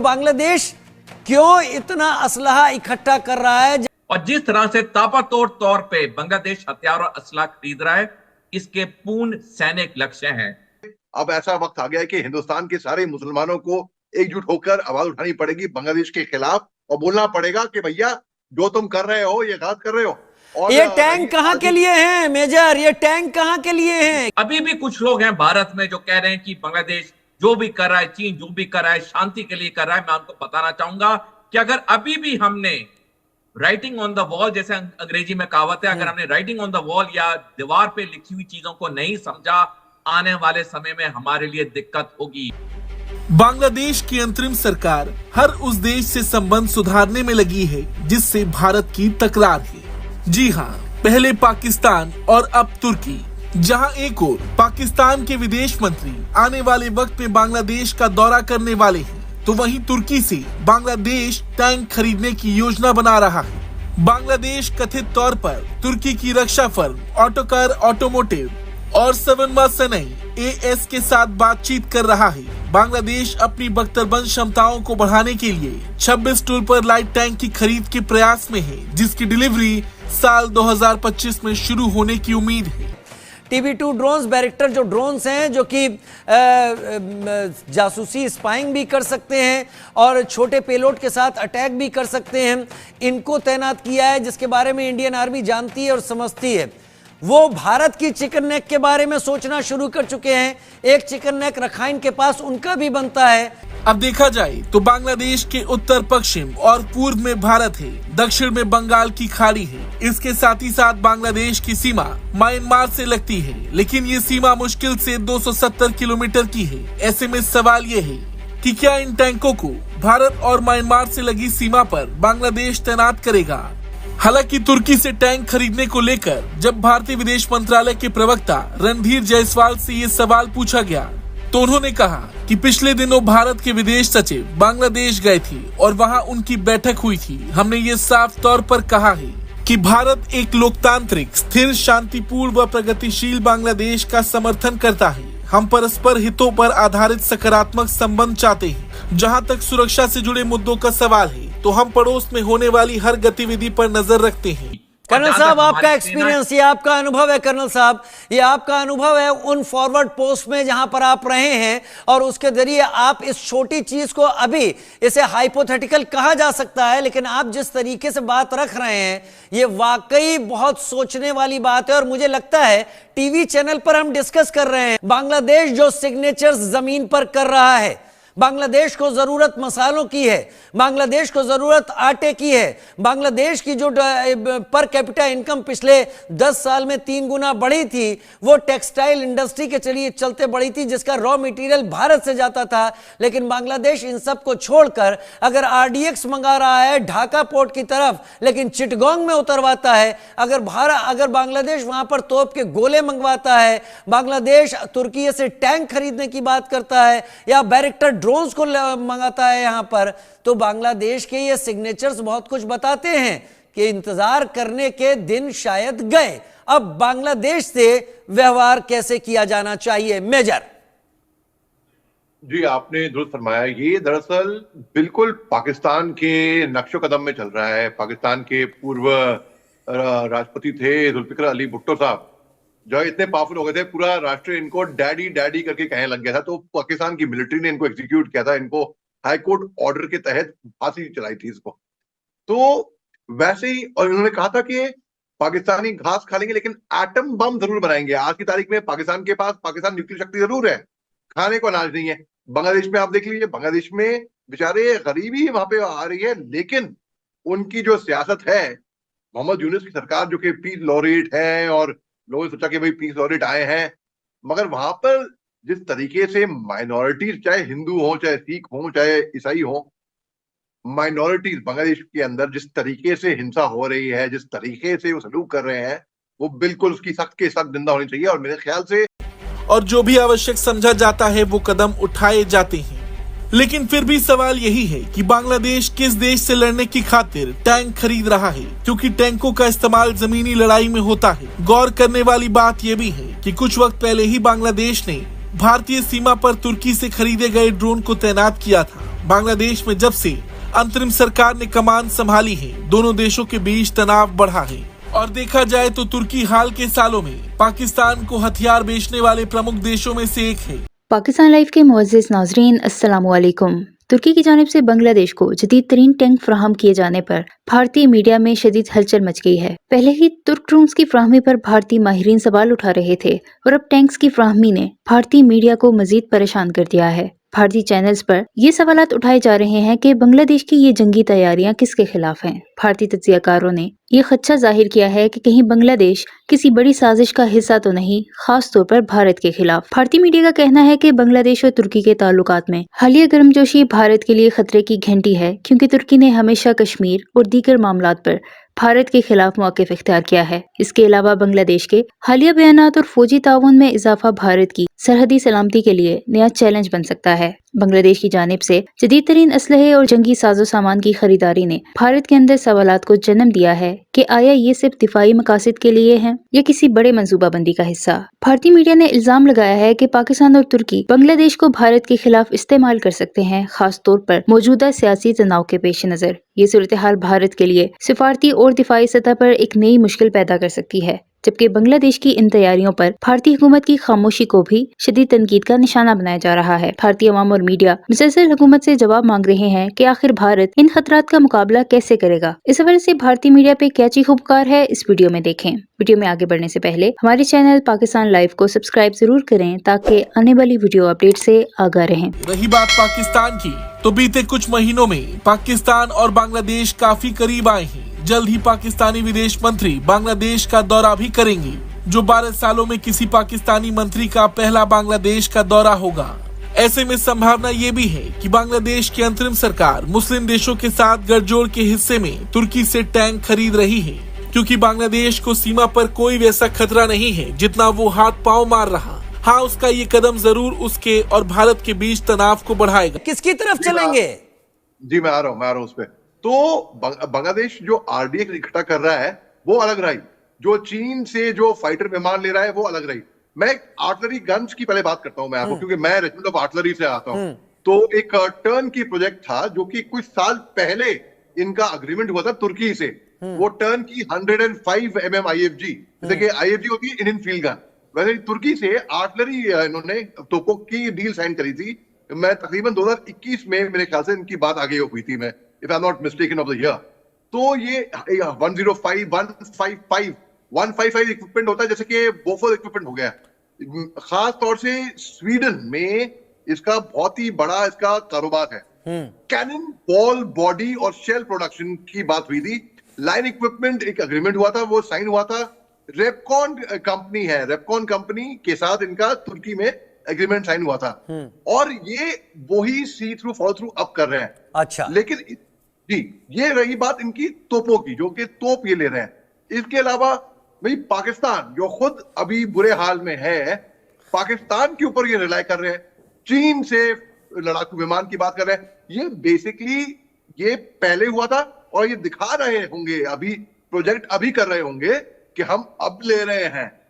बांग्लादेश क्यों इतना असलहा इकट्ठा कर रहा है? और जिस तरह से ताबड़तोड़ तौर पे बांग्लादेश हथियार और असला खरीद रहा है, इसके पूर्ण सैनिक लक्ष्य हैं। अब ऐसा वक्त आ गया है कि हिंदुस्तान के सारे मुसलमानों को एकजुट होकर आवाज उठानी पड़ेगी बांग्लादेश के खिलाफ और बोलना पड़ेगा कि भैया जो तुम कर रहे हो ये गलत कर रहे हो। और ये टैंक कहां के लिए हैं मेजर? ये टैंक कहां के लिए हैं? अभी भी कुछ लोग हैं भारत में जो कह रहे हैं कि बांग्लादेश जो भी कर रहा है, चीन जो भी कर रहा है, शांति के लिए कर रहा है। मैं उनको बताना चाहूंगा कि अगर अभी भी हमने राइटिंग ऑन द वॉल, जैसे अंग्रेजी में कहावत है, अगर हमने राइटिंग ऑन द वॉल या दीवार पे लिखी हुई चीजों को नहीं समझा, आने वाले समय में हमारे लिए दिक्कत होगी। बांग्लादेश की अंतरिम सरकार हर उस देश से संबंध सुधारने में लगी है जिससे भारत की तकरार है। जी हाँ, पहले पाकिस्तान और अब तुर्की। जहां एक ओर पाकिस्तान के विदेश मंत्री आने वाले वक्त में बांग्लादेश का दौरा करने वाले हैं, तो वहीं तुर्की से बांग्लादेश टैंक खरीदने की योजना बना रहा है। बांग्लादेश कथित तौर पर तुर्की की रक्षा फर्म ऑटोकार ऑटोमोटिव और सवनमा सनई AS के साथ बातचीत कर रहा है। बांग्लादेश अपनी बख्तरबंद क्षमताओं को बढ़ाने के लिए 26 टूल पर लाइट टैंक की खरीद के प्रयास में है, जिसकी डिलीवरी साल 2025 में शुरू होने की उम्मीद है। TB2 ड्रोन्स बैरिक्टर जो ड्रोन्स हैं जो कि जासूसी स्पाइंग भी कर सकते हैं और छोटे पेलोड के साथ अटैक भी कर सकते हैं, इनको तैनात किया है, जिसके बारे में इंडियन आर्मी जानती है और समझती है। वो भारत की चिकन नेक के बारे में सोचना शुरू कर चुके हैं। एक चिकन नेक रखाइन के पास उनका भी बनता है। अब देखा जाए तो बांग्लादेश के उत्तर पश्चिम और पूर्व में भारत है, दक्षिण में बंगाल की खाड़ी है। इसके साथ ही साथ बांग्लादेश की सीमा म्यांमार से लगती है, लेकिन ये सीमा मुश्किल से 270 किलोमीटर की है। ऐसे में सवाल ये है कि क्या इन टैंकों को भारत और म्यांमार से लगी सीमा पर बांग्लादेश तैनात करेगा? हालांकि तुर्की से टैंक खरीदने को लेकर जब भारतीय विदेश मंत्रालय के प्रवक्ता रणधीर जायसवाल से ये सवाल पूछा गया, तो उन्होंने कहा कि पिछले दिनों भारत के विदेश सचिव बांग्लादेश गए थे और वहां उनकी बैठक हुई थी। हमने ये साफ तौर पर कहा है कि भारत एक लोकतांत्रिक, स्थिर, शांतिपूर्ण व प्रगतिशील बांग्लादेश का समर्थन करता है। हम परस्पर हितों पर आधारित सकारात्मक संबंध चाहते हैं। जहां तक सुरक्षा से जुड़े मुद्दों का सवाल है, तो हम पड़ोस में होने वाली हर गतिविधि पर नजर रखते हैं। कर्नल साहब, आपका एक्सपीरियंस, ये आपका अनुभव है कर्नल साहब, ये आपका अनुभव है उन फॉरवर्ड पोस्ट में जहां पर आप रहे हैं, और उसके जरिए आप इस छोटी चीज को, अभी इसे हाइपोथेटिकल कहा जा सकता है, लेकिन आप जिस तरीके से बात रख रहे हैं ये वाकई बहुत सोचने वाली बात है। और मुझे लगता है टीवी चैनल पर हम डिस्कस कर रहे हैं, बांग्लादेश जो सिग्नेचर्स जमीन पर कर रहा है, बांग्लादेश को जरूरत मसालों की है, बांग्लादेश को जरूरत आटे की है। बांग्लादेश की जो पर कैपिटा इनकम पिछले 10 साल में 3 गुना बढ़ी थी, वो टेक्सटाइल इंडस्ट्री के चलते बढ़ी थी, जिसका रॉ मटेरियल भारत से जाता था। लेकिन बांग्लादेश इन सब को छोड़कर अगर RDX मंगा रहा है ढाका पोर्ट की तरफ, लेकिन चिटगोंग में उतरवाता है, अगर बांग्लादेश वहां पर तोप के गोले मंगवाता है, बांग्लादेश तुर्की से टैंक खरीदने की बात करता है या बैरिक्टर ड्रोन्स को मंगाता है यहां पर, तो बांग्लादेश के ये सिग्नेचर्स बहुत कुछ बताते हैं कि इंतजार करने के दिन शायद गए। अब बांग्लादेश से व्यवहार कैसे किया जाना चाहिए मेजर? जी, आपने दुरुस्त फरमाया। ये दरअसल बिल्कुल पाकिस्तान के नक्शो कदम में चल रहा है। पाकिस्तान के पूर्व राष्ट्रपति थे जुल्फिकार अली भुट्टो साहब, जो इतने पावरफुल हो गए थे, पूरा राष्ट्र इनको डैडी डैडी करके कहने लग गया था। तो पाकिस्तान की मिलिट्री ने इनको एग्जीक्यूट किया था, इनको हाई कोर्ट ऑर्डर के तहत फांसी चलाई थी इसको। तो वैसे ही, और उन्होंने कहा था कि पाकिस्तानी घास खा लेंगे लेकिन एटम बम जरूर बनाएंगे। आज की तारीख में पाकिस्तान न्यूक्लियर शक्ति जरूर है, खाने को अनाज नहीं है। बांग्लादेश में आप देख लीजिए, बांग्लादेश में बेचारे गरीबी वहां पे आ रही है, लेकिन उनकी जो सियासत है, मोहम्मद यूनुस की सरकार जो कि पीस लॉरेट है, और लोगों ने सोचा कि भाई पीस लॉरेट आए हैं, मगर वहां पर जिस तरीके से माइनॉरिटीज, चाहे हिंदू हो, चाहे सिख हो, चाहे ईसाई हो, माइनॉरिटीज बांग्लादेश के अंदर जिस तरीके से हिंसा हो रही है, जिस तरीके से वो सलूक कर रहे हैं, वो बिल्कुल उसकी सख्त के सख्त निंदा होनी चाहिए। और मेरे ख्याल से और जो भी आवश्यक समझा जाता है वो कदम उठाए जाते हैं। लेकिन फिर भी सवाल यही है कि बांग्लादेश किस देश से लड़ने की खातिर टैंक खरीद रहा है, क्योंकि टैंकों का इस्तेमाल जमीनी लड़ाई में होता है। गौर करने वाली बात यह भी है कि कुछ वक्त पहले ही बांग्लादेश ने भारतीय सीमा पर तुर्की से खरीदे गए ड्रोन को तैनात किया था। बांग्लादेश में जब से अंतरिम सरकार ने कमान संभाली है, दोनों देशों के बीच तनाव बढ़ा है। और देखा जाए तो तुर्की हाल के सालों में पाकिस्तान को हथियार बेचने वाले प्रमुख देशों में से एक है। पाकिस्तान लाइव के मुअज़्ज़िज़ नाज़रीन, अस्सलामु अलैकुम। तुर्की की जानिब से बांग्लादेश को जदीद तरीन टैंक फराहम किए जाने पर भारतीय मीडिया में शदीद हलचल मच गई है। पहले ही तुर्क ड्रोन्स की फराहमी पर भारतीय माहिरीन सवाल उठा रहे थे और अब टैंक्स की फराहमी ने भारतीय मीडिया को मजीद परेशान कर दिया है। भारतीय चैनल्स पर ये सवालात उठाए जा रहे हैं कि बांग्लादेश की ये जंगी तैयारियां किसके खिलाफ हैं। भारतीय तज्ज़ियाकारों ने ये खदशा जाहिर किया है कि कहीं बांग्लादेश किसी बड़ी साजिश का हिस्सा तो नहीं, खास तौर पर भारत के खिलाफ। भारतीय मीडिया का कहना है कि बांग्लादेश और तुर्की के ताल्लुकात में हालिया गर्मजोशी भारत के लिए खतरे की घंटी है, क्योंकि तुर्की ने हमेशा कश्मीर और दीगर मामलात पर भारत के खिलाफ मौक़िफ़ इख्तियार किया है। इसके अलावा बांग्लादेश के हालिया बयानात और फौजी ताउन में इजाफा भारत की सरहदी सलामती के लिए नया चैलेंज बन सकता है। बांग्लादेश की जानिब से जदीद तरीन असलहे और जंगी साजो सामान की खरीदारी ने भारत के अंदर सवालात को जन्म दिया है कि आया ये सिर्फ दिफाई मकासद के लिए है या किसी बड़े मंसूबाबंदी का हिस्सा। भारतीय मीडिया ने इल्जाम लगाया है कि पाकिस्तान और तुर्की बांग्लादेश को भारत के खिलाफ इस्तेमाल कर सकते हैं, खास तौर पर मौजूदा सियासी तनाव के पेश नजर। ये सूरत हाल भारत के लिए सिफारती और दिफाई सतह पर एक नई मुश्किल पैदा कर सकती है, जबकि बांग्लादेश की इन तैयारियों पर भारतीय हुकूमत की खामोशी को भी शदीद तनकीद का निशाना बनाया जा रहा है। भारतीय अवाम और मीडिया मुसलसल हुकूमत से जवाब मांग रहे हैं कि आखिर भारत इन खतरात का मुकाबला कैसे करेगा। इस हवाले से भारतीय मीडिया पे क्या चीख पुकार है, इस वीडियो में देखें। वीडियो में आगे बढ़ने से पहले हमारे चैनल पाकिस्तान लाइव को सब्सक्राइब जरूर करें ताकि आने वाली वीडियो अपडेट से आगाह रहें। रही बात पाकिस्तान की, तो बीते कुछ महीनों में पाकिस्तान और बांग्लादेश काफी करीब आए हैं। जल्द ही पाकिस्तानी विदेश मंत्री बांग्लादेश का दौरा भी करेंगे, जो 12 सालों में किसी पाकिस्तानी मंत्री का पहला बांग्लादेश का दौरा होगा। ऐसे में संभावना ये भी है कि बांग्लादेश की अंतरिम सरकार मुस्लिम देशों के साथ गठजोड़ के हिस्से में तुर्की से टैंक खरीद रही है, क्योंकि बांग्लादेश को सीमा पर कोई वैसा खतरा नहीं है जितना वो हाथ पांव मार रहा। हाँ, उसका ये कदम जरूर उसके और भारत के बीच तनाव को बढ़ाएगा। किसकी तरफ चलेंगे? जी मैं आ रहा हूँ उस पर। तो बांग्लादेश जो आरडीएक्स इकट्ठा कर रहा है वो अलग रही, जो चीन से जो फाइटर विमान ले रहा है वो अलग रही। मैं आर्टिलरी गन्स की पहले बात करता हूं मैं आपको, क्योंकि मैं रेजिमेंट ऑफ आर्टिलरी से आता हूं। तो एक टर्न की प्रोजेक्ट था जो कि कुछ साल पहले इनका अग्रीमेंट हुआ था तुर्की से। वो टर्न की 105 mm IFG, जैसे कि IFG होती है इंडियन फील्ड गन, वैसे तुर्की से आर्टिलरी इन्होंने तोपों की डील साइन करी थी। मैं तकरीबन 2021 में मेरे ख्याल से इनकी बात आगे हुई थी, मैं if I am not mistaken of the year. तो ये 105 155 इक्विपमेंट होता है, जैसे कि बोफोर्स इक्विपमेंट हो गया। खास तौर से स्वीडन में इसका बहुत ही बड़ा इसका कारोबार है। कैनन बॉल बॉडी और शेल प्रोडक्शन की बात हुई थी। लाइन इक्विपमेंट एक एग्रीमेंट हुआ था, वो साइन हुआ था। रेपकॉन कंपनी है, रेपकॉन कंपनी के साथ इनका तुर्की में एग्रीमेंट साइन हुआ था। और ये वही सी थ्रू फॉलो थ्रू अब कर रहे हैं। अच्छा, लेकिन जी ये रही बात इनकी तोपों की, जो कि तोप ये ले रहे हैं। इसके अलावा भाई पाकिस्तान जो खुद अभी बुरे हाल में है, पाकिस्तान के ऊपर ये रिलाई कर रहे हैं। चीन से लड़ाकू विमान की बात कर रहे हैं। ये बेसिकली ये पहले हुआ था और ये दिखा रहे होंगे, अभी प्रोजेक्ट अभी कर रहे होंगे कि हम अब ले रहे हैं।